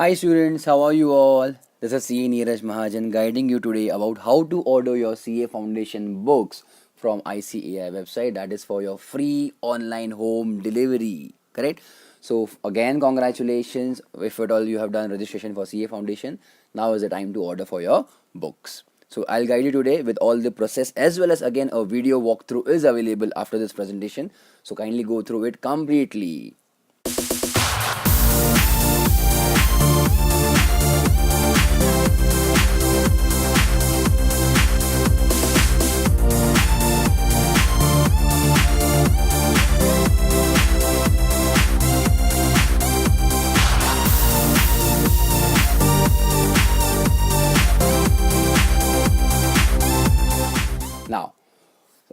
Hi students, how are you all? This is CA Niraj Mahajan guiding you today about how to order your CA Foundation books from ICAI website, that is for your free online home delivery, correct? So again, congratulations if at all you have done registration for CA Foundation. Now is the time to order for your books. So I'll guide you today with all the process, as well as again a video walkthrough is available after this presentation. So kindly go through it completely. Now,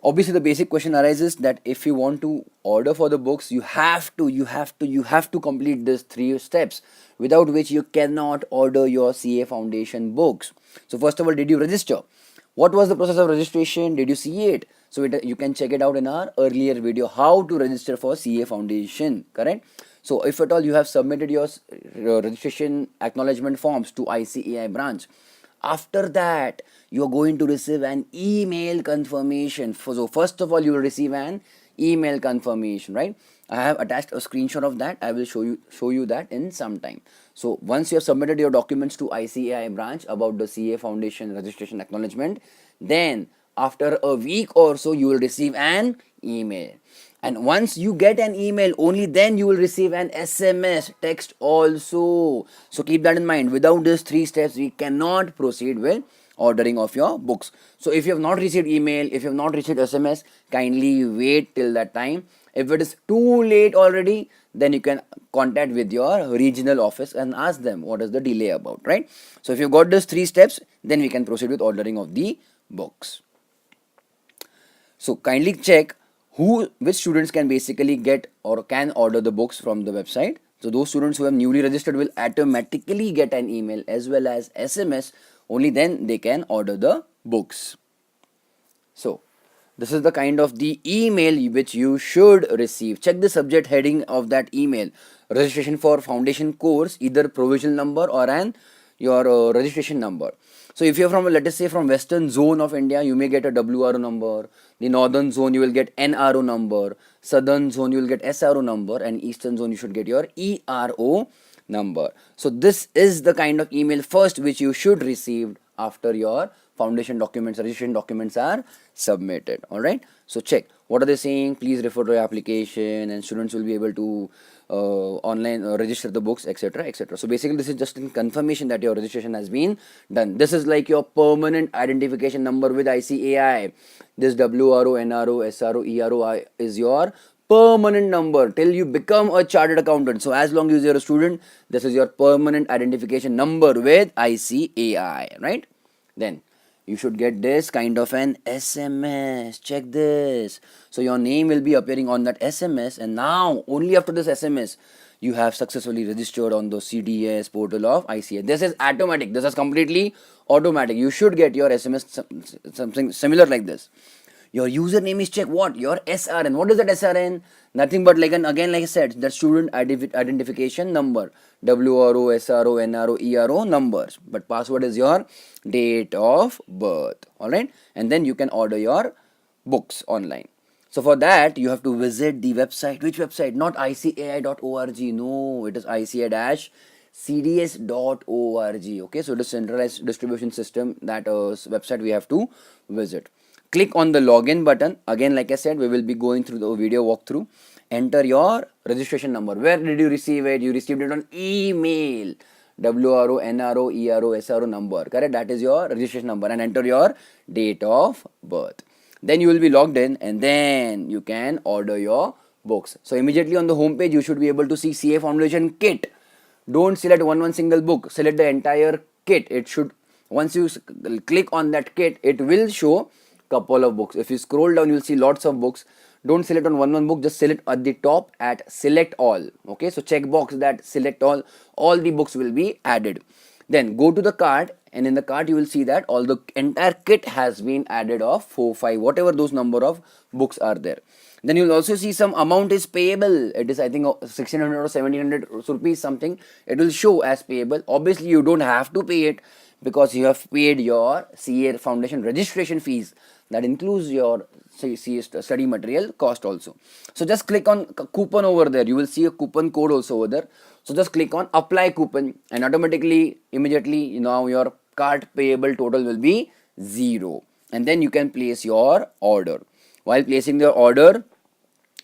obviously the basic question arises that if you want to order for the books, you have to complete these three steps, without which you cannot order your CA Foundation books. So first of all, did you register? What was the process of registration? Did you see it? So you can check it out in our earlier video, how to register for CA Foundation, correct? So if at all you have submitted your registration acknowledgement forms to ICAI branch, after that you are going to receive an email confirmation. So first of all, you will receive an email confirmation, right? I have attached a screenshot of that. I will show you that in some time. So once you have submitted your documents to ICAI branch about the CA Foundation registration acknowledgement, then after a week or so you will receive an email. And once you get an email, only then you will receive an SMS text also. So keep that in mind. Without these three steps, we cannot proceed with ordering of your books. So if you have not received email, if you have not received SMS, kindly wait till that time. If it is too late already, then you can contact with your regional office and ask them what is the delay about, right? So if you've got these three steps, then we can proceed with ordering of the books. So kindly check which students can basically get or can order the books from the website. So those students who have newly registered will automatically get an email as well as SMS. Only then they can order the books. So this is the kind of the email which you should receive. Check the subject heading of that email. Registration for foundation course, either provisional number or your registration number. So if you're from, let us say, from western zone of India, you may get a WRO number. The northern zone, you will get NRO number. Southern zone, you will get SRO number. And eastern zone, you should get your ERO number. So this is the kind of email first which you should receive after your foundation documents, registration documents are submitted. All right. So check what are they saying. Please refer to your application, and students will be able to online register the books, etc., etc. So basically, this is just in confirmation that your registration has been done. This is like your permanent identification number with ICAI. This WRO, NRO, SRO, ERO is your permanent number till you become a chartered accountant. So as long as you're a student, this is your permanent identification number with ICAI, right? Then you should get this kind of an SMS. Check this. So your name will be appearing on that SMS, and now only after this SMS you have successfully registered on the CDS portal of ICAI. This is automatic. This is completely automatic. You should get your SMS something similar like this. Your username is check what? Your SRN. What is that SRN? Nothing but like again like I said, the student identification number. WRO, SRO, NRO, ERO numbers. But password is your date of birth. Alright? And then you can order your books online. So for that you have to visit the website. Which website? Not ICAI.org. No, it is ICAI-CDS.org. Okay, so the centralized distribution system, that website we have to visit. Click on the login button. Again, like I said, we will be going through the video walkthrough. Enter your registration number. Where did you receive it? You received it on email. WRO, NRO, ERO, SRO number. Correct? That is your registration number. And enter your date of birth. Then you will be logged in, and then you can order your books. So immediately on the home page, you should be able to see CA Foundation kit. Don't select one single book. Select the entire kit. It should, once you click on that kit, it will show couple of books. If you scroll down, you'll see lots of books. Don't select on one book, just select at the top at select all. Okay, so check box that select all the books will be added. Then go to the cart, and in the cart you will see that all the entire kit has been added of 4, 5, whatever those number of books are there. Then you'll also see some amount is payable. It is, I think, 1600 or 1700 rupees something. It will show as payable. Obviously, you don't have to pay it because you have paid your CA foundation registration fees. That includes your CA study material cost also. So just click on coupon over there. You will see a coupon code also over there. So just click on apply coupon, and automatically, immediately, now your card payable total will be 0. And then you can place your order. While placing the order,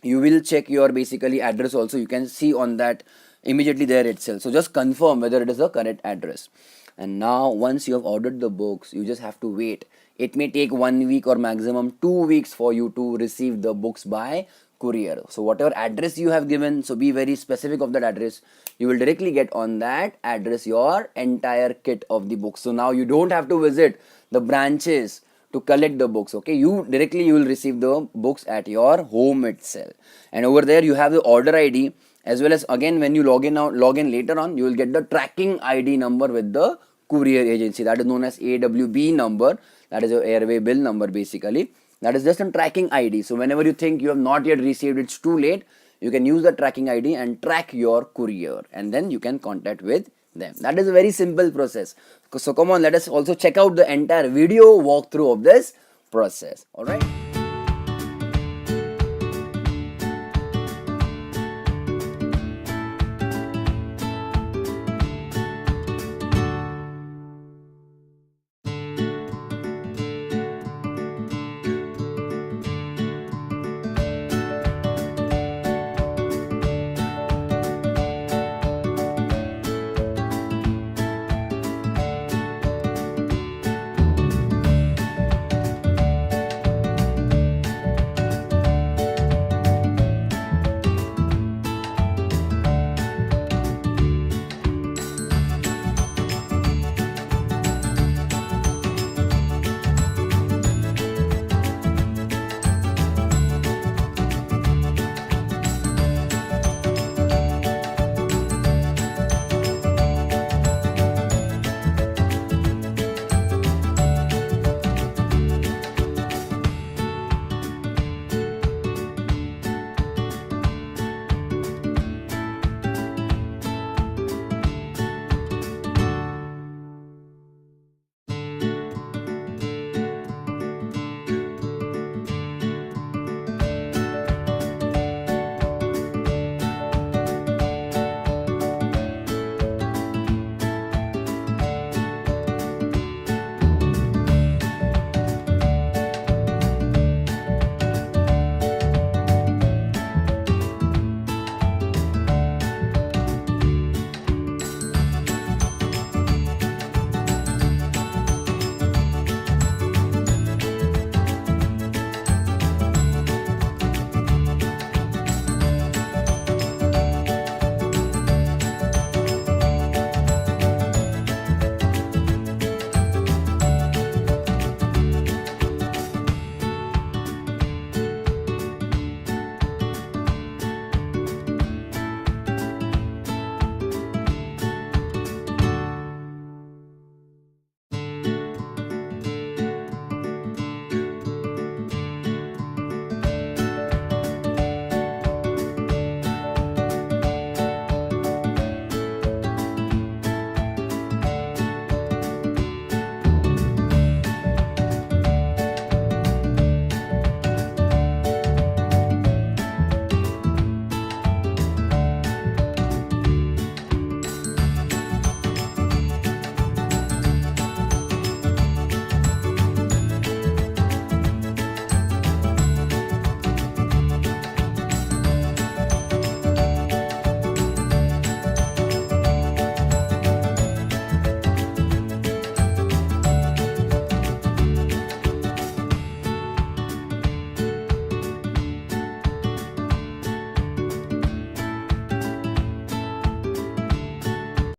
you will check your basically address also. You can see on that immediately there itself. So just confirm whether it is the correct address. And now once you have ordered the books, you just have to wait. It may take 1 week or maximum 2 weeks for you to receive the books by courier. So whatever address you have given, so be very specific of that address. You will directly get on that address your entire kit of the books. So now you don't have to visit the branches to collect the books. Okay, you will receive the books at your home itself. And over there you have the order ID, as well as, again, when you log in later on, you will get the tracking ID number with the courier agency. That is known as AWB number. That is your airway bill number basically. That is just a tracking ID. So whenever you think you have not yet received, it's too late, you can use the tracking ID and track your courier, and then you can contact with them. That is a very simple process. So come on, let us also check out the entire video walkthrough of this process. All right.